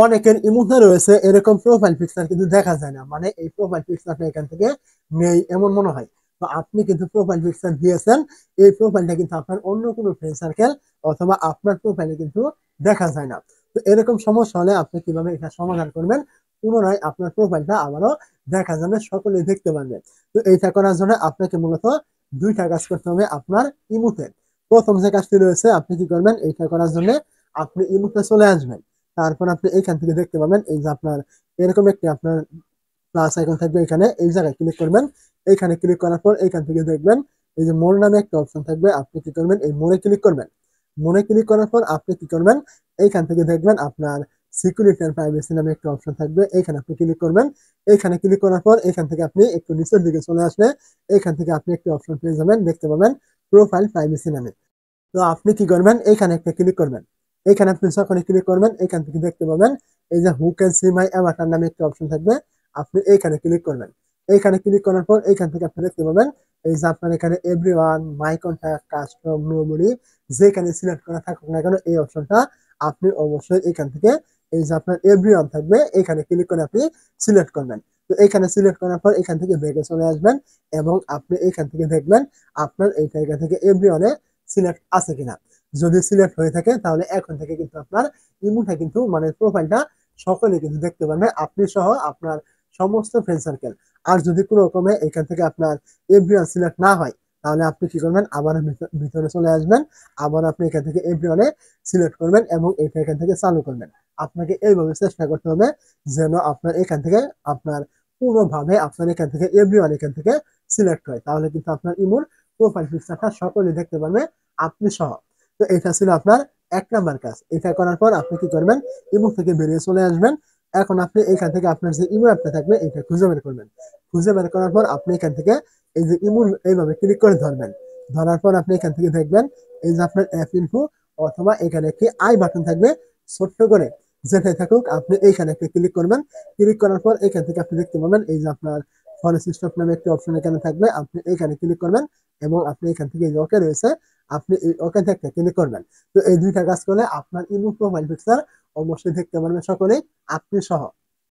অনেকের ইমোতে রয়েছে এরকম প্রোফাইল পিকচার কিন্তু দেখা যায় না, মানে এই প্রোফাইল পিকচারটা এখান থেকে নেই এমন মনে হয়। তো আপনি কিন্তু প্রোফাইল পিকচার দিয়েছেন, এই প্রোফাইলটা কিন্তু আপনার অন্য কোনো ফ্রেন্ড সার্কেল অথবা আপনার প্রোফাইলে কিন্তু দেখা যায় না। তো এরকম সমস্যা হলে আপনি কিভাবে এটা সমাধান করবেন, পুনরায় আপনার প্রোফাইলটা আবারও দেখা যাবে, সকলেই দেখতে পারবেন। তো এইটা করার জন্য আপনাকে মূলত দুইটা কাজ করতে হবে আপনার ইমোতে। প্রথম যে কাজটি রয়েছে, আপনি কি করবেন, এইটা করার জন্য আপনি ইমোতে চলে আসবেন। তারপর আপনি এইখান থেকে দেখতে পাবেন এই যে আপনার এরকম একটি আপনার প্লাস আইকন থাকবে, এখানে এই জায়গায় ক্লিক করবেন। এইখানে ক্লিক করার পর এইখান থেকে দেখবেন এই যে মোর নামে একটা অপশন থাকবে, আপনি কি করবেন, এই মোড়ে ক্লিক করবেন। মোড়ে ক্লিক করার পর আপনি কি করবেন, এইখান থেকে দেখবেন আপনার সিকিউরিটি এন্ড প্রাইভেসি নামে একটা অপশন থাকবে, এইখানে আপনি ক্লিক করবেন। এইখানে ক্লিক করার পর এখান থেকে আপনি একটু নিচের দিকে চলে আসলে এইখান থেকে আপনি একটি অপশন পেয়ে যাবেন, দেখতে পাবেন প্রোফাইল প্রাইভেসি নামে। তো আপনি কি করবেন, এইখানে একটা ক্লিক করবেন। এইখানে আপনি যখনই ক্লিক করবেন এইখান থেকে দেখতে পাবেন এই যে who can see my Avatar নামে একটা অপশন থাকবে, আপনি এইখানে ক্লিক করবেন। এইখানে ক্লিক করার পর এইখান থেকে আপনি দেখতে পাবেন এই যে আপনার এখানে এভরিওয়ান, মাই কন্ট্যাক্ট, কাস্টম, নোবডি, যেখানে সিলেক্ট করা থাকুক না কেন এই অপশনটা আপনি অবশ্যই এখান থেকে এই যে আপনার এভরিওয়ান থাকবে এখানে ক্লিক করে আপনি সিলেক্ট করবেন। তো এখানে সিলেক্ট করার পর এখান থেকে ব্যাকে চলে আসবেন এবং আপনি এখান থেকে দেখবেন আপনার এই জায়গা থেকে এভরিওয়ানে সিলেক্ট আছে কিনা। যদি সিলেক্ট হয়ে থাকে তাহলে এখন থেকে কিন্তু আপনার ইমোটা কিন্তু মানে প্রোফাইলটা সকলে কিন্তু দেখতে পারবে, আপনি সহ আপনার সমস্ত ফ্রেন্ড সার্কেল। আর যদি কোনো রকমে এখান থেকে আপনার এভরিওয়ান সিলেক্ট না হয়, তাহলে আপনি কি করবেন, আবার ভিতরে চলে আসবেন, আবার আপনি এখান থেকে এভরিওয়ানে সিলেক্ট করবেন এবং এটা এখান থেকে চালু করবেন। আপনাকে এইভাবে চেষ্টা করতে হবে যেন আপনার এখান থেকে আপনার পুরোভাবে আপনার এখান থেকে এভরিওয়ান এখান থেকে সিলেক্ট হয়, তাহলে কিন্তু আপনার ইমোর প্রোফাইল পিকচারটা সকলে দেখতে পারবে, আপনি সহ। তো এটা ছিল আপনার 1 নাম্বার কাজ। এটা করার পর আপনি কি করবেন, ইমো থেকে বেরিয়ে চলে আসবেন। এখন আপনি এখান থেকে আপনার যে ইমো অ্যাপটা থাকবে এটা খুঁজে বের করবেন। খুঁজে বের করার পর আপনি এখান থেকে এই যে ইমো এইভাবে ক্লিক করে ধরবেন। ধরার পর আপনি এখান থেকে দেখবেন এই যে আপনার অ্যাপ ইনফো অথবা এখানে একটি আই বাটন থাকবে ছোট্ট করে, যেটাই থাকুক আপনি এইখানে একটা ক্লিক করবেন। ক্লিক করার পর এখান থেকে আপনি দেখতে পাবেন এই যে আপনার ফরেস্ট স্টপ নামে একটি অপশন এখানে থাকবে, আপনি এইখানে ক্লিক করবেন এবং আপনি এখান থেকে এই যে ওকে রয়েছে আপনি এই ওকে থেকে ক্লিক করবেন। তো এই দুইটা কাজ করলে আপনার ইমো প্রোফাইল পিকচার অবশ্যই দেখতে পারবেন সকলেই, আপনি সহ।